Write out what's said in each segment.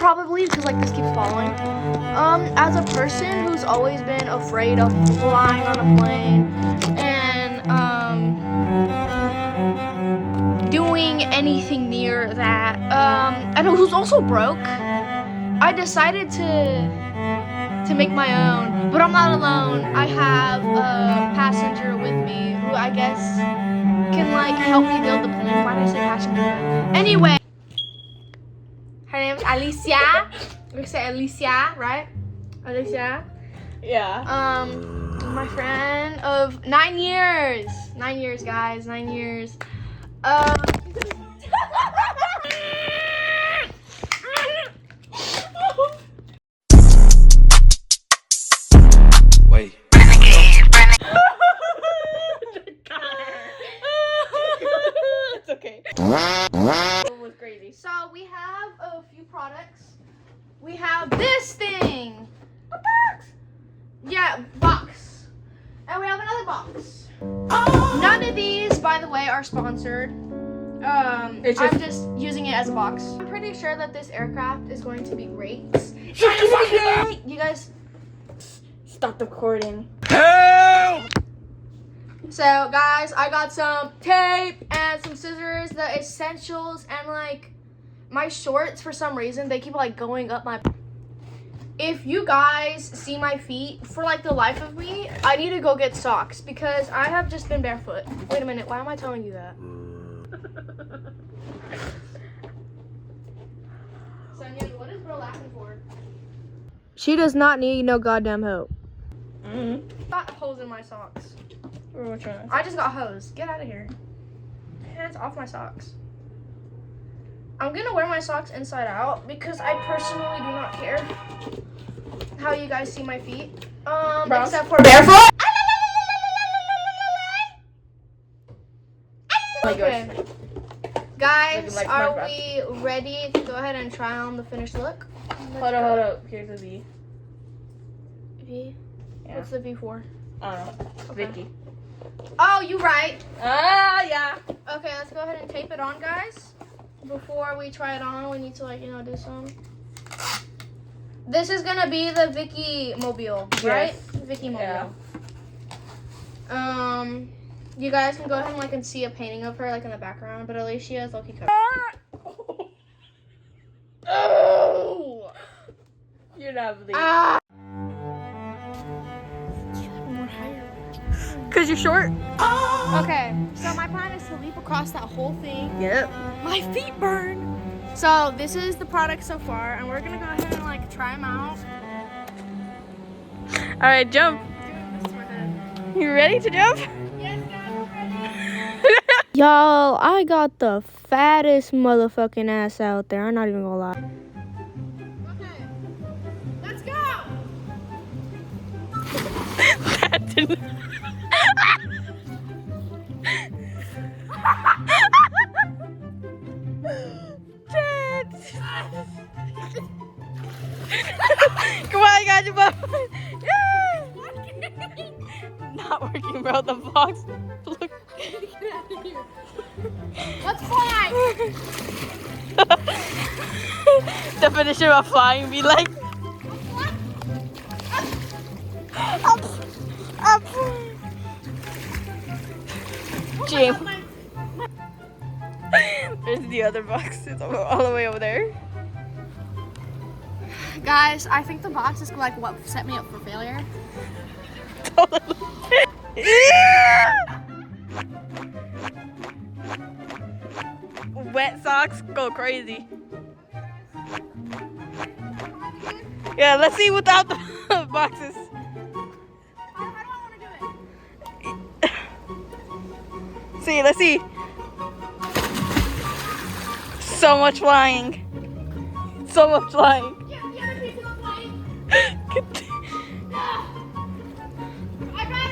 probably because like this keeps falling. As a person who's always been afraid of flying on a plane and doing anything near that, and who's also broke, I decided to make my own. But I'm not alone. I have a passenger with me who I guess can like help me build the plane. Why did I say passenger? Anyway, her name's Alicia. We say Alicia, right? Alicia. Yeah. My friend of 9 years. 9 years, guys. 9 years. Wait. It's okay. It was crazy. So we have a few products. We have this thing. A box. Yeah, box. And we have another box. None of these, by the way, are sponsored. I'm just using it as a box. I'm pretty sure that this aircraft is going to be great. You guys. Stop the recording. Help! So, guys, I got some tape and some scissors, the essentials, and like my shorts. For some reason, they keep like going up my. If you guys see my feet, for like the life of me, I need to go get socks because I have just been barefoot. Wait a minute, why am I telling you that? Sonia, what is bro laughing for? She does not need no goddamn help. Got holes in my socks. Which one? I just got hose. Get out of here. Hands off my socks. I'm gonna wear my socks inside out because I personally do not care how you guys see my feet. Except for barefoot. Okay. Guys, Like are SpongeBob. we ready to go ahead and try on the finished look? Hold up. Here's the V. V? Yeah. What's the V for? I don't know. Okay. Vicky. Oh, you right. Ah, yeah. Okay, let's go ahead and tape it on, guys. Before we try it on, we need to like, do some. This is gonna be the Vicky Mobile, right? Yes. Vicky Mobile. Yeah. You guys can go ahead and like and see a painting of her like in the background, but Alicia is low-key covered. Oh! You're not believing. Ah! Cause you're short. Okay, so my plan is to leap across that whole thing. Yep. My feet burn. So this is the product so far, and we're gonna go ahead and like try them out. All right, jump. You ready to jump? Yes, guys, we're ready. Y'all, I got the fattest motherfucking ass out there. I'm not even gonna lie. Okay, let's go. That didn't. Come on, I got you, bud. Yeah. Not working, bro. The vlogs. Look. Let's fly. Definition of flying be like. Up. Up. James. There's the other box. It's all the way over there. Guys, I think the box is like what set me up for failure. Wet socks go crazy. Yeah, let's see without the boxes. How do I want to do it? See, let's see. So much flying. So much flying. Yeah, the other piece of the plane. I got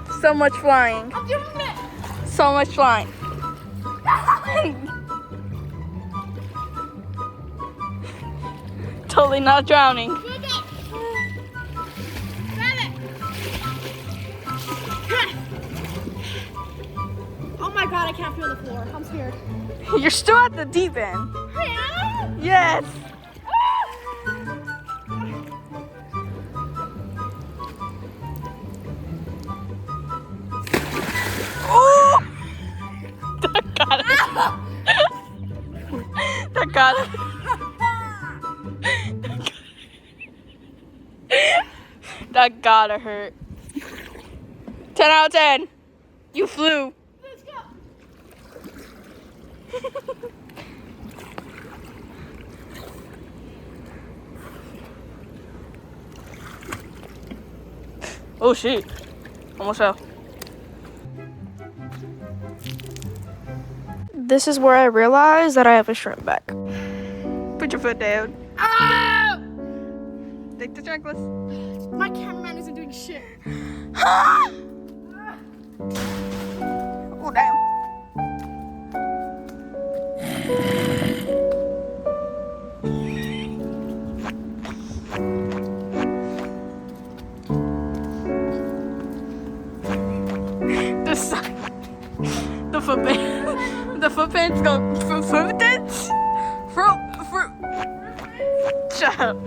it. So much flying. I'm doing it. So much flying. Totally not drowning. Grab it. Oh my god, I can't feel the floor. I'm scared. You're still at the deep end. Yes. Oh! That got it. That got it. That gotta hurt. 10 out of 10. You flew. Let's go. Oh shit. Almost fell. This is where I realized that I have a shrimp back. Put your foot down. Ah! Take the checklist. My cameraman isn't doing shit. Oh damn. The footprints. The footprints go. Footprints? Fruit. Shut up.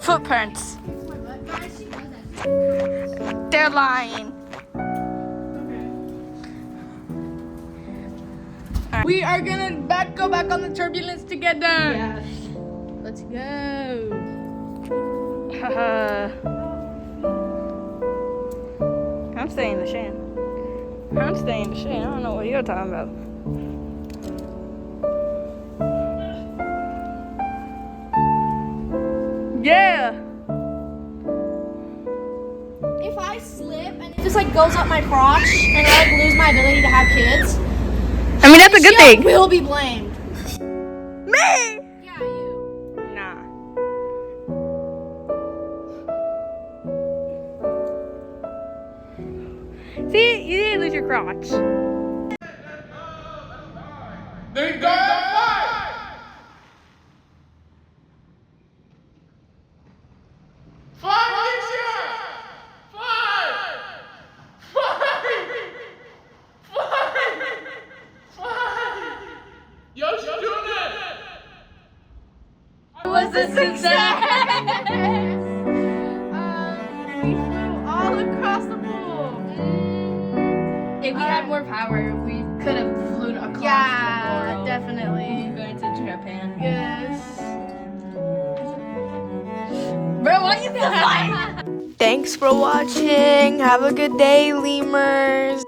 Footprints. They're lying. We are gonna go back on the turbulence together. Yes. Let's go. I'm staying in the shade. I'm staying in the shade. I don't know what you're talking about. Yeah. If I slip and it just like goes up my crotch and I like lose my ability to have kids, I mean, that's a good she thing. will be blamed. Me? Yeah, you. Nah. See, you didn't lose your crotch. Then go fight! Fight, Alicia! Fight! Yo, she's doing it! It was a success. We flew all across the pool. If we had more power, we could have flown across Yeah, the world. definitely. Going to Japan. Yes. Bro, what are you flying? Thanks for watching. Have a good day, lemurs.